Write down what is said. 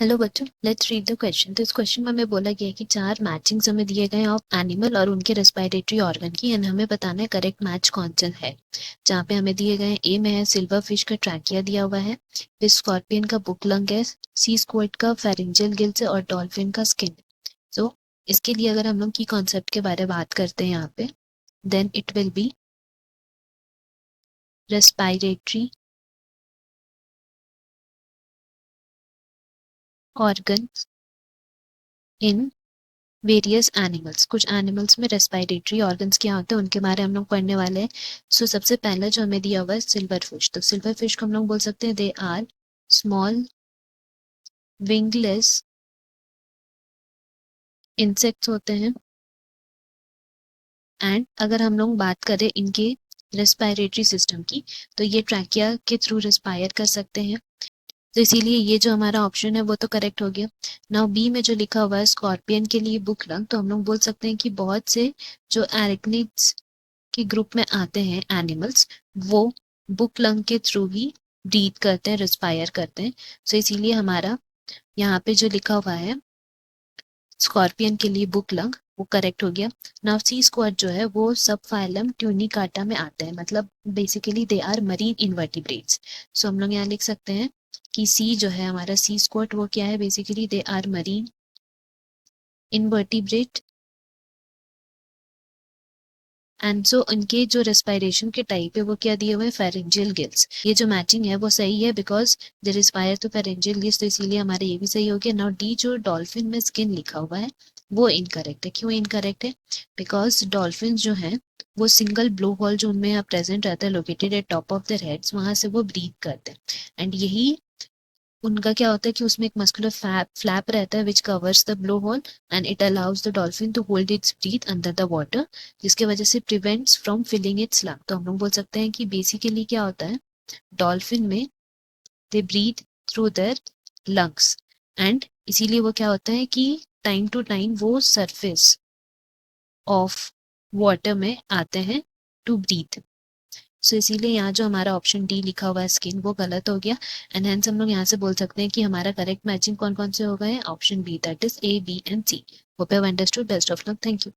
Hello बच्चों, let's read the question. तो इस क्वेश्चन में हमें बोला गया है कि 4 मैचिंग्स हमें दिए गए हैं ऑफ एनिमल और उनके रेस्पिरेटरी ऑर्गन की, एंड हमें बताना है करेक्ट मैच कौन सा है। जहाँ पे हमें दिए गए हैं, ए में है सिल्वर फिश का ट्रैकिया दिया हुआ है, फिर स्कॉर्पियन का बुक लंग है, सी स्क्विड का फेरिंजियल गिल्स है और डॉल्फिन का स्किन। तो इसके लिए अगर हम लोग की कॉन्सेप्ट के बारे में बात करते हैं यहाँ पे, then it will be respiratory organ in various animals. कुछ एनिमल्स में रेस्पिरेटरी ऑर्गन्स क्या होते हैं उनके बारे में हम लोग पढ़ने वाले हैं। सो सबसे पहला जो हमें दिया हुआ है सिल्वर फिश, तो सिल्वर फिश को हम लोग बोल सकते हैं they are small wingless insects होते हैं। एंड अगर हम लोग बात करें इनके रेस्पिरेटरी सिस्टम की, तो ये ट्रैकिया के थ्रू रेस्पायर कर सकते हैं। तो इसीलिए ये जो हमारा ऑप्शन है वो तो करेक्ट हो गया। नाउ बी में जो लिखा हुआ है स्कॉर्पियन के लिए बुक लंग, तो हम लोग बोल सकते हैं कि बहुत से जो एरिकनिड्स के ग्रुप में आते हैं एनिमल्स, वो बुक लंग के थ्रू ही ब्रीथ करते हैं, रिस्पायर करते हैं। सो इसीलिए हमारा यहाँ पे जो लिखा हुआ है स्कॉर्पियन के लिए बुक लंग, वो करेक्ट हो गया। नाउ सी स्क्वाड जो है वो सब फाइलम ट्यूनिकाटा में आते हैं, मतलब basically they are marine invertebrates. So हम लोग यहाँ लिख सकते हैं कि सी जो है हमारा सी स्क्वाड वो क्या है, basically they are marine invertebrate. And so उनके जो रेस्पिरेशन के टाइप है वो क्या दिए हुए हैं, फेरेंजियल गिल्स। ये जो मैचिंग है वो सही है because they respire to pharyngeal gills, तो इसीलिए हमारे ये भी सही हो गया। नाउ डी जो डॉल्फिन में स्किन लिखा हुआ है वो इनकरेक्ट है। क्यों इनकरेक्ट है? बिकॉज डॉल्फिन जो है वो सिंगल ब्लो होल जो उनमें प्रेजेंट रहता है located at top of their heads, वहां से वो ब्रीथ करते हैं। एंड यही उनका क्या होता है कि उसमें एक मस्कुलर फ्लैप रहता है which covers the blow hole and it allows the dolphin to hold its breath under the water, जिसके वजह से prevents from filling its lung. तो हम लोग बोल सकते हैं कि बेसिकली क्या होता है, डॉल्फिन में they breathe through their lungs, and इसीलिए वो क्या होता है कि टाइम टू टाइम वो सरफेस ऑफ वाटर में आते हैं टू ब्रीथ। सो इसीलिए यहाँ जो हमारा ऑप्शन डी लिखा हुआ है स्किन, वो गलत हो गया। एंड हेंस हम लोग यहाँ से बोल सकते हैं कि हमारा करेक्ट मैचिंग कौन कौन से हो गए, option B, that is A, B and C. Hope you have understood. Best of luck. Thank you.